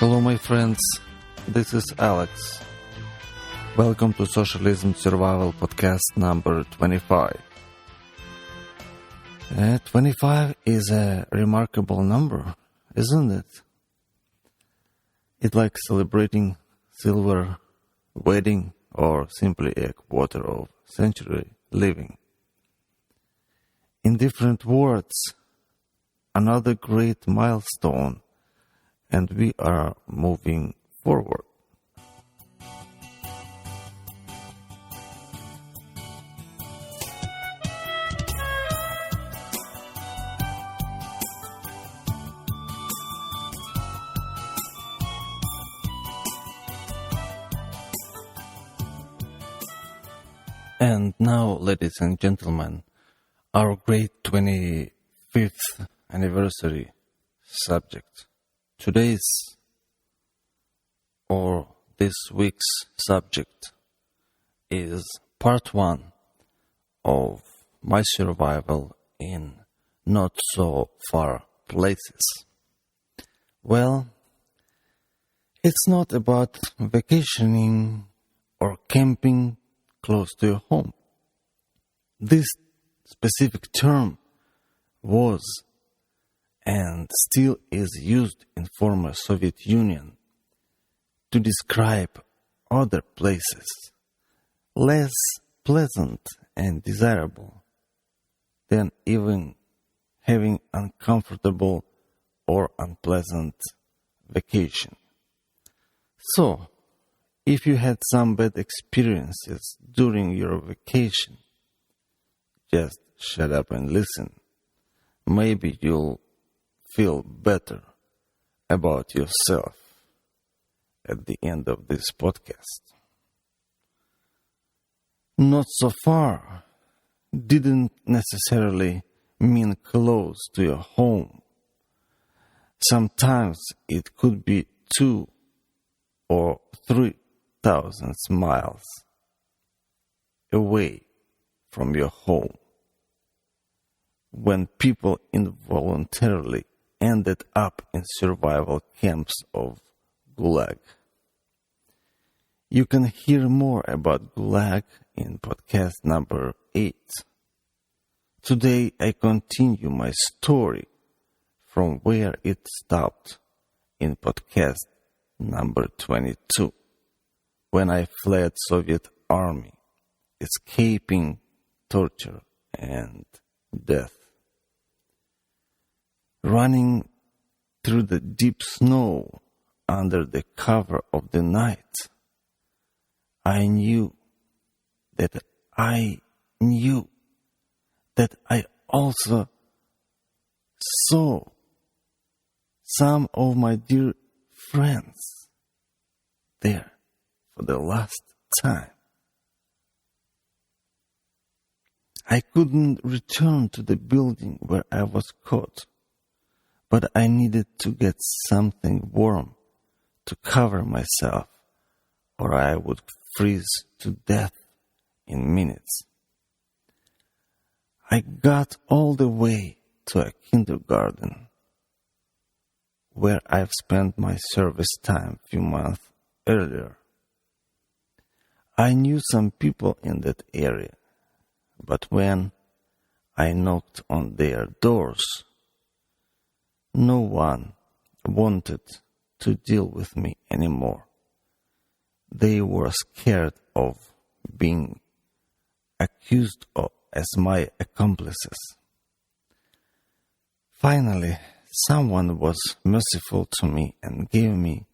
Hello my friends, this is Alex. Welcome to Socialism Survival Podcast number 25. 25 is a remarkable number, isn't it? It's like celebrating silver wedding or simply a quarter of century living. In different words, another great milestone, and we are moving forward. And now, ladies and gentlemen, our great 25th anniversary subject. Today's or this week's subject is part 1 of my survival in not so far places. Well, it's not about vacationing or camping close to your home. This specific term was and still is used in former Soviet Union to describe other places less pleasant and desirable than even having uncomfortable or unpleasant vacation. So, if you had some bad experiences during your vacation, just shut up and listen. Maybe you'll feel better about yourself at the end of this podcast. Not so far didn't necessarily mean close to your home. Sometimes it could be 2 or 3,000 miles away from your home. When people involuntarily ended up in survival camps of Gulag. You can hear more about Gulag in podcast number 8. Today I continue my story from where it stopped in podcast number 22, when I fled Soviet army, escaping torture and death. Running through the deep snow under the cover of the night, I knew that I also saw some of my dear friends there for the last time. I couldn't return to the building where I was caught, but I needed to get something warm to cover myself, or I would freeze to death in minutes. I got all the way to a kindergarten, where I've spent my service time a few months earlier. I knew some people in that area, but when I knocked on their doors, no one wanted to deal with me anymore. They were scared of being accused as my accomplices. Finally, someone was merciful to me and gave me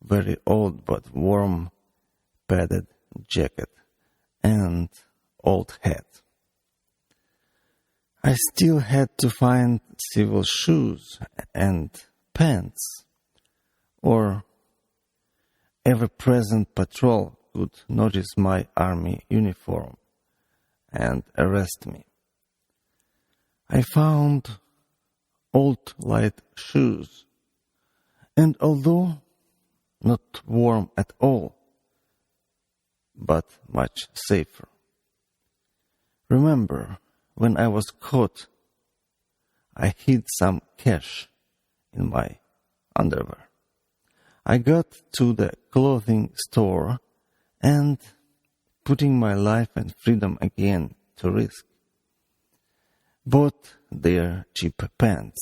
very old but warm padded jacket and old hat. I still had to find civil shoes and pants, or ever-present patrol could notice my army uniform and arrest me. I found old light shoes, and although not warm at all, but much safer. Remember, when I was caught, I hid some cash in my underwear. I got to the clothing store and, putting my life and freedom again to risk, bought their cheap pants.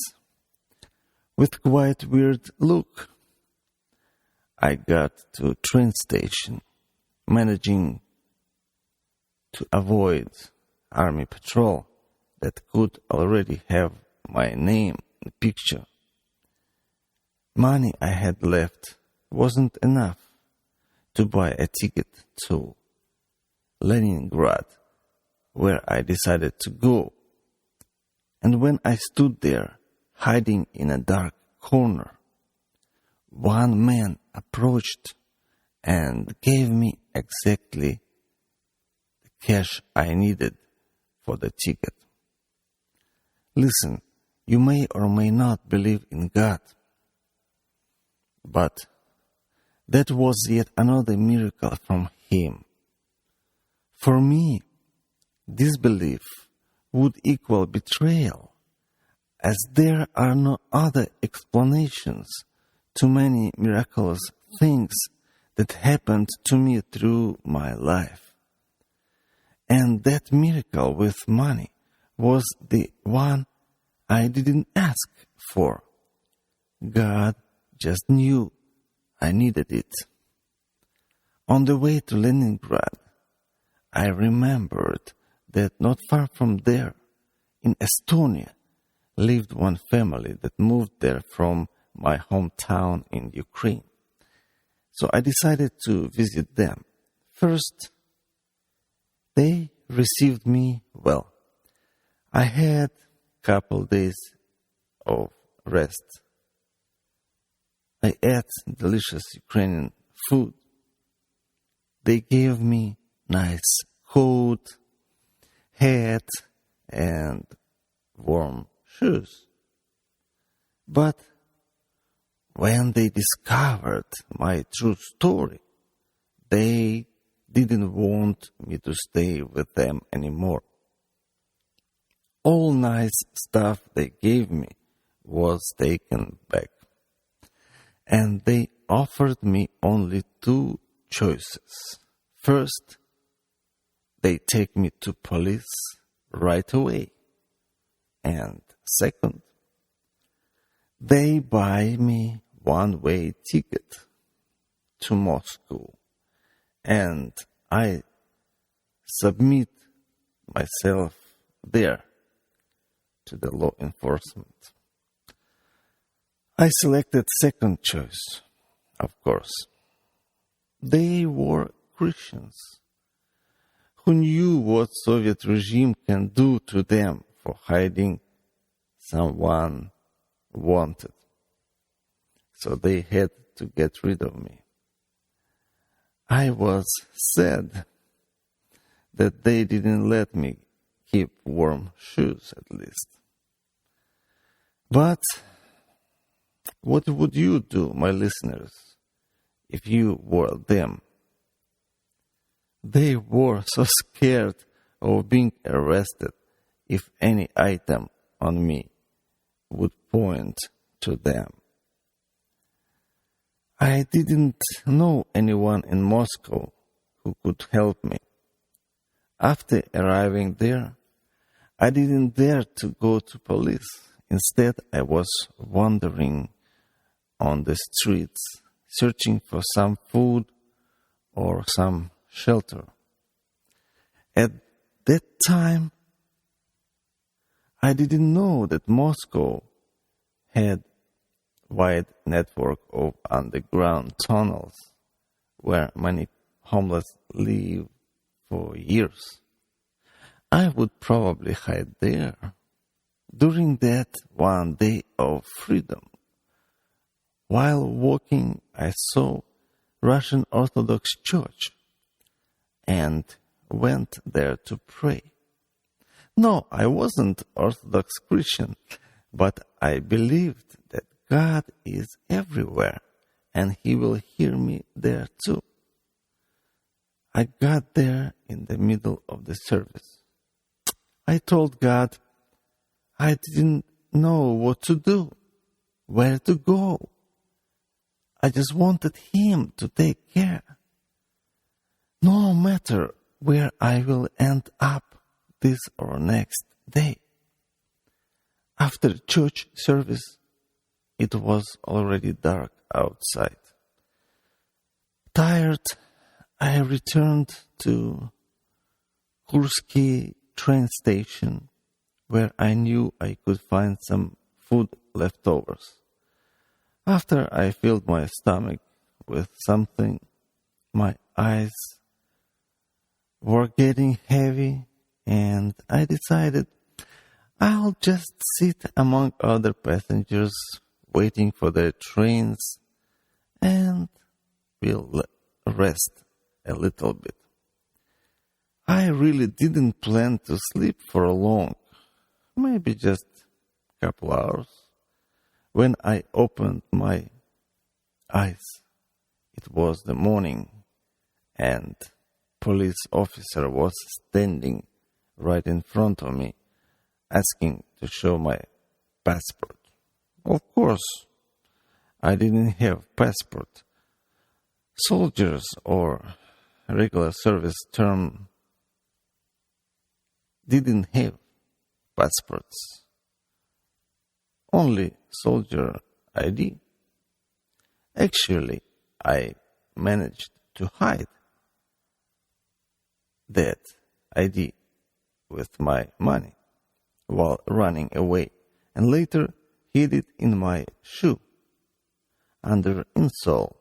With quite weird look, I got to train station, managing to avoid army patrol that could already have my name in the picture. Money I had left wasn't enough to buy a ticket to Leningrad, where I decided to go. And when I stood there, hiding in a dark corner, one man approached and gave me exactly the cash I needed for the ticket. Listen, you may or may not believe in God, but that was yet another miracle from Him. For me, disbelief would equal betrayal, as there are no other explanations to many miraculous things that happened to me through my life. And that miracle with money was the one I didn't ask for. God just knew I needed it. On the way to Leningrad, I remembered that not far from there, in Estonia, lived one family that moved there from my hometown in Ukraine. So I decided to visit them. First, they received me well. I had a couple days of rest. I ate delicious Ukrainian food. They gave me nice coat, hat, and warm shoes. But when they discovered my true story, they didn't want me to stay with them anymore. All nice stuff they gave me was taken back, and they offered me only two choices. First, they take me to police right away. And second, they buy me one-way ticket to Moscow, and I submit myself there to the law enforcement. I selected second choice, of course. They were Christians who knew what Soviet regime can do to them for hiding someone wanted. So they had to get rid of me. I was sad that they didn't let me keep warm shoes at least. But what would you do, my listeners, if you were them? They were so scared of being arrested if any item on me would point to them. I didn't know anyone in Moscow who could help me. After arriving there, I didn't dare to go to police. Instead, I was wandering on the streets, searching for some food or some shelter. At that time, I didn't know that Moscow had a wide network of underground tunnels where many homeless live for years. I would probably hide there. During that one day of freedom, while walking, I saw Russian Orthodox Church and went there to pray. No, I wasn't Orthodox Christian, but I believed that God is everywhere and He will hear me there too. I got there in the middle of the service. I told God I didn't know what to do, where to go. I just wanted him to take care. No matter where I will end up this or next day. After church service, it was already dark outside. Tired, I returned to Kursky train station, where I knew I could find some food leftovers. After I filled my stomach with something, my eyes were getting heavy, and I decided I'll just sit among other passengers waiting for their trains and will rest a little bit. I really didn't plan to sleep for long, maybe just a couple hours. When I opened my eyes, it was the morning, and police officer was standing right in front of me, asking to show my passport. Of course, I didn't have passport. Soldiers or regular service term didn't have passports. Only soldier ID. Actually, I managed to hide that ID with my money while running away, and later hid it in my shoe under insole.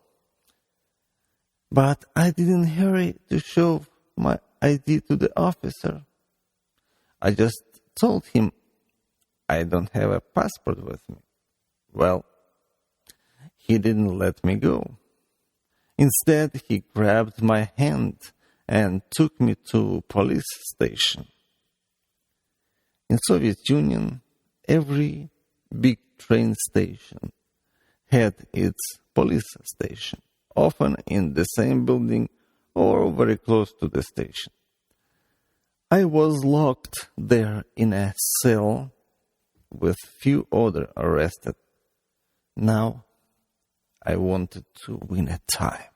But I didn't hurry to show my ID to the officer. I just told him I don't have a passport with me. Well, he didn't let me go. Instead, he grabbed my hand and took me to police station. In Soviet Union, every big train station had its police station, often in the same building or very close to the station. I was locked there in a cell with few other arrested. Now I wanted to win a time.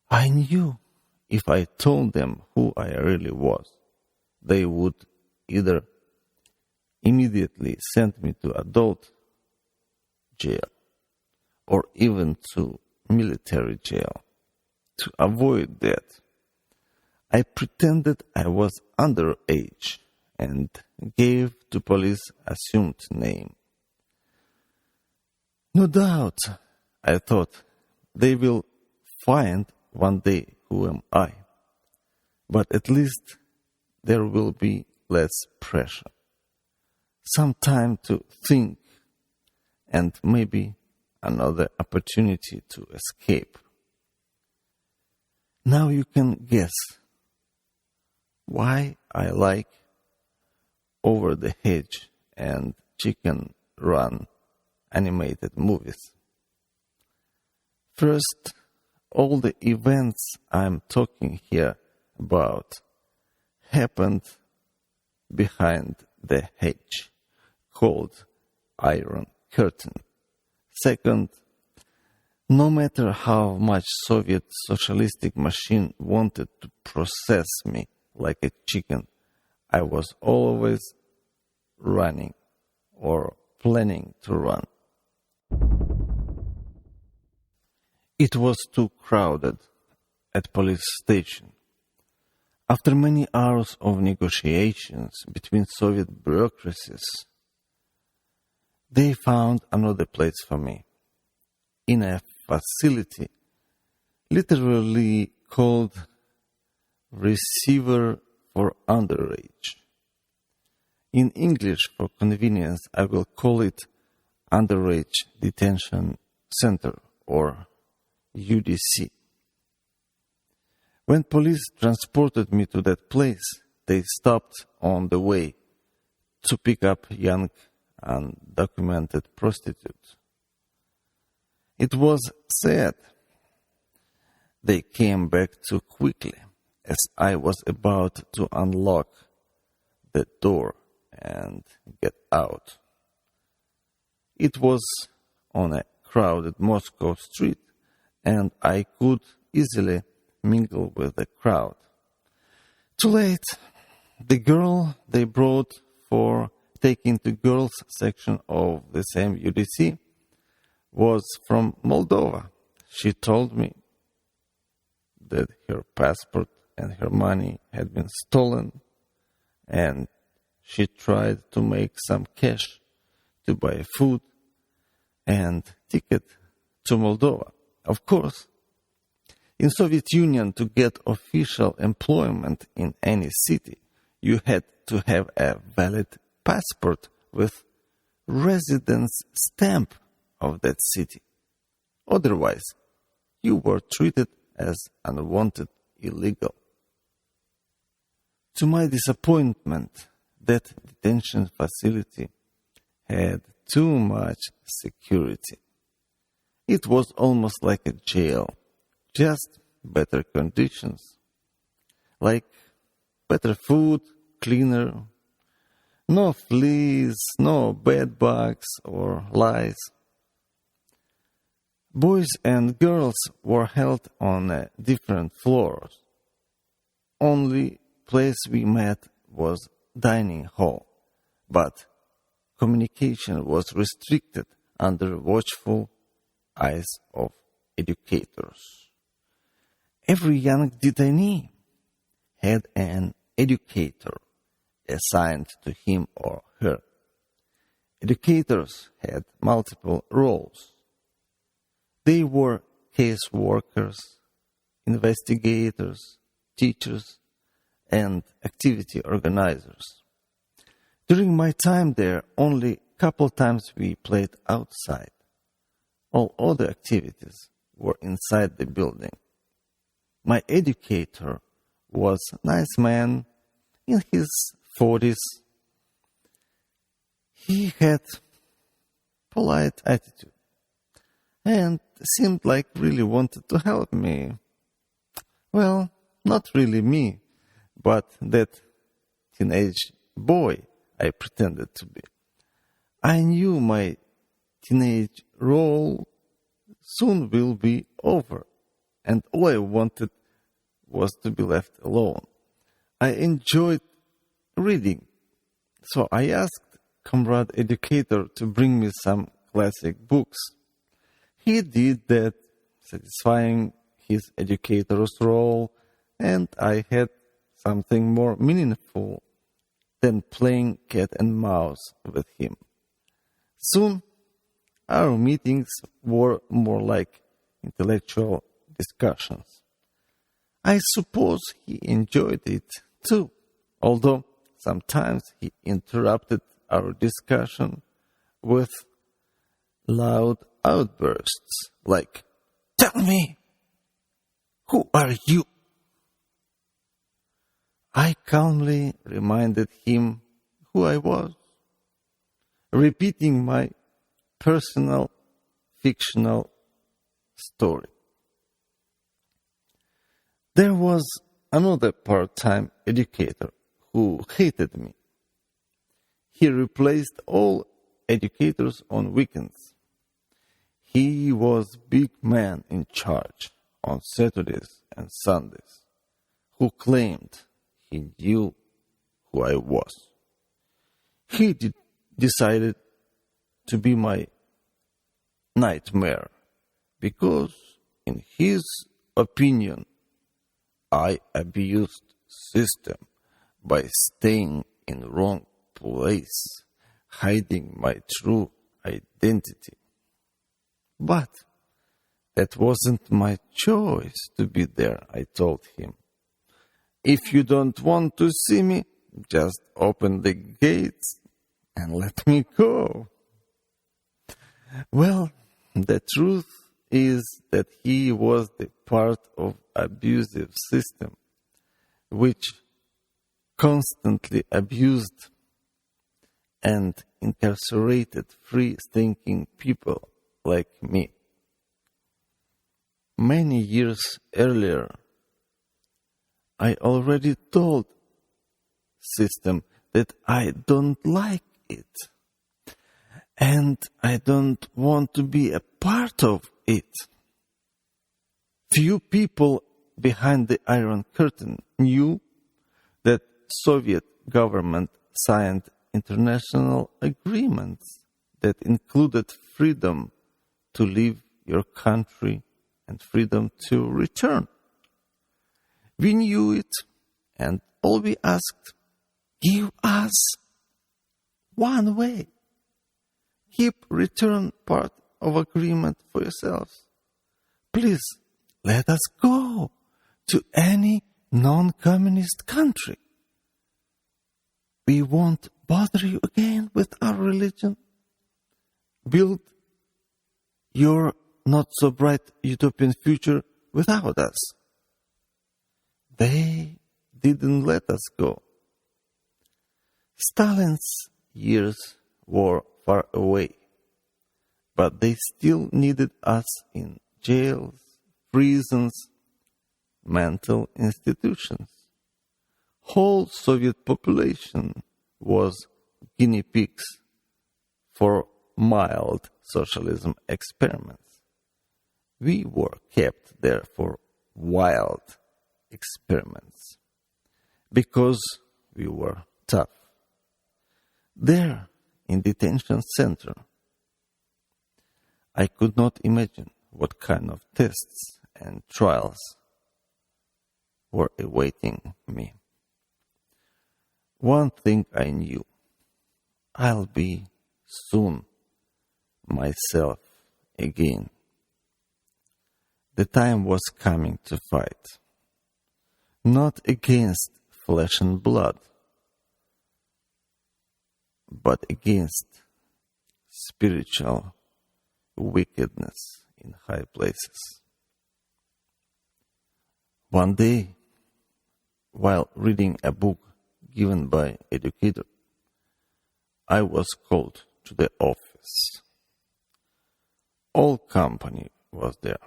I knew if I told them who I really was, they would either immediately send me to adult jail or even to military jail. To avoid that, I pretended I was underage and gave to police assumed name. No doubt, I thought, they will find one day who am I. But at least there will be less pressure. Some time to think and maybe another opportunity to escape. Now you can guess why I like Over the Hedge and Chicken Run animated movies. First, all the events I'm talking here about happened behind the hedge, called Iron Curtain. Second, no matter how much Soviet socialistic machine wanted to process me like a chicken, I was always running or planning to run. It was too crowded at police station. After many hours of negotiations between Soviet bureaucracies, they found another place for me in a facility literally called Receiver for Underage. In English, for convenience, I will call it Underage Detention Center, or UDC. When police transported me to that place, they stopped on the way to pick up young undocumented prostitutes. It was sad. They came back too quickly as I was about to unlock the door and get out. It was on a crowded Moscow street, and I could easily mingle with the crowd. Too late. The girl they brought for taking the girls section of the same UDC was from Moldova. She told me that her passport and her money had been stolen, and she tried to make some cash to buy food and ticket to Moldova. Of course, in Soviet Union, to get official employment in any city, you had to have a valid passport with residence stamp of that city. Otherwise, you were treated as unwanted illegal. To my disappointment, that detention facility had too much security. It was almost like a jail, just better conditions, like better food, cleaner, no fleas, no bed bugs or lice. Boys and girls were held on different floors. Only place we met was dining hall, but communication was restricted under watchful eyes of educators. Every young detainee had an educator assigned to him or her. Educators had multiple roles. They were case workers, investigators, teachers, and activity organizers. During my time there, only a couple times we played outside. All other activities were inside the building. My educator was a nice man in his 40s. He had polite attitude and seemed like really wanted to help me. Well, not really me, but that teenage boy I pretended to be. I knew my teenage role soon will be over, and all I wanted was to be left alone. I enjoyed reading, so I asked comrade educator to bring me some classic books. He did that, satisfying his educator's role, and I had something more meaningful than playing cat and mouse with him. Soon, our meetings were more like intellectual discussions. I suppose he enjoyed it too, although sometimes he interrupted our discussion with loud outbursts like, "Tell me, who are you?" I calmly reminded him who I was, repeating my personal, fictional story. There was another part-time educator who hated me. He replaced all educators on weekends. He was big man in charge on Saturdays and Sundays, who claimed he knew who I was. He decided to be my nightmare because, in his opinion, I abused system by staying in wrong place, hiding my true identity. But that wasn't my choice to be there, I told him. If you don't want to see me, just open the gates and let me go. Well, the truth is that he was the part of abusive system which constantly abused and incarcerated free-thinking people like me. Many years earlier, I already told system that I don't like it. and I don't want to be a part of it. Few people behind the Iron Curtain knew that Soviet government signed international agreements that included freedom to leave your country and freedom to return. We knew it, and all we asked, give us one way. Keep return part of agreement for yourselves. Please, let us go to any non-communist country. We won't bother you again with our religion. Build your not-so-bright utopian future without us. They didn't let us go. Stalin's years were far away, but they still needed us in jails, prisons, mental institutions. Whole Soviet population was guinea pigs for mild socialism experiments. We were kept there for wild experiments because we were tough. There, in detention center, I could not imagine what kind of tests and trials were awaiting me. One thing I knew, I'll be soon myself again. The time was coming to fight, not against flesh and blood, but against spiritual wickedness in high places. One day, while reading a book given by an educator, I was called to the office. All company was there,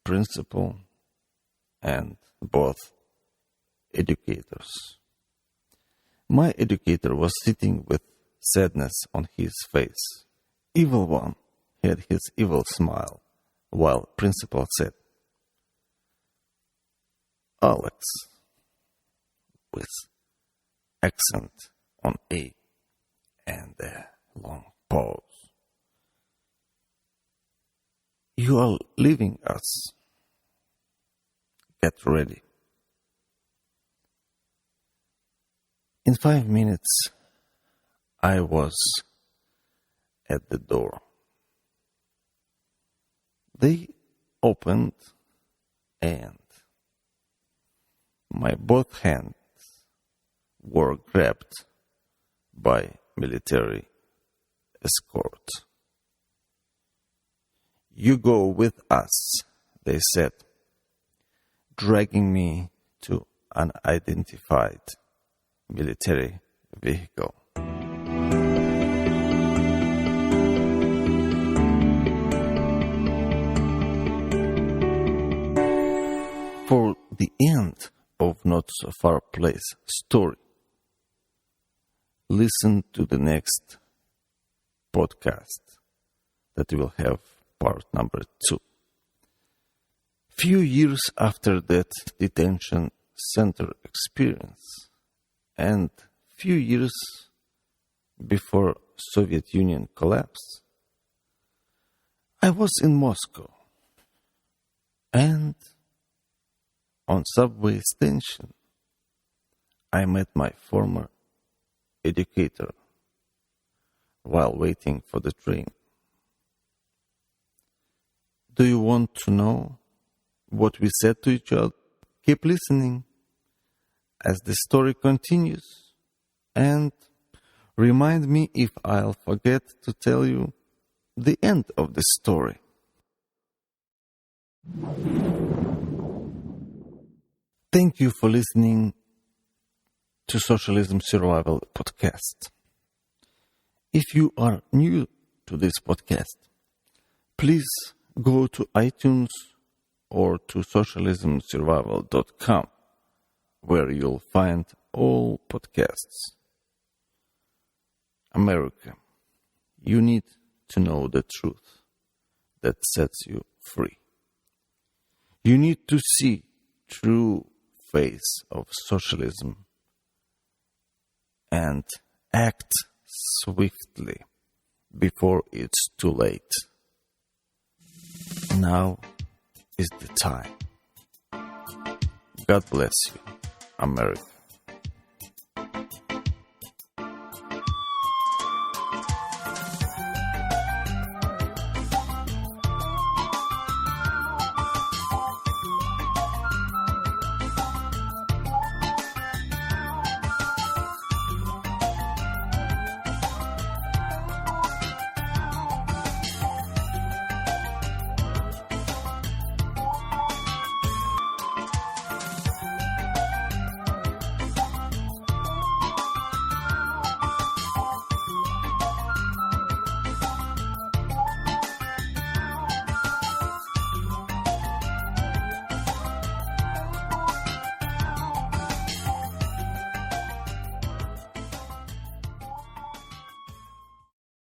principal and both educators. My educator was sitting with sadness on his face. Evil one had his evil smile, while principal said, Alex, with accent on A and a long pause. You are leaving us. Get ready. In 5 minutes, I was at the door. They opened and my both hands were grabbed by military escort. You go with us, they said, dragging me to an unidentified military vehicle. For the end of Not So Far Place story, listen to the next podcast that will have part number 2. Few years after that detention center experience, and few years before Soviet Union collapsed, I was in Moscow, and on subway station, I met my former educator while waiting for the train. Do you want to know what we said to each other? Keep listening as the story continues, and remind me if I'll forget to tell you the end of the story. Thank you for listening to Socialism Survival Podcast. If you are new to this podcast, please go to iTunes or to socialismsurvival.com, where you'll find all podcasts. America, You need to know the truth that sets you free. You need to see true face of socialism and act swiftly before it's too late. Now is the time. God bless you, America.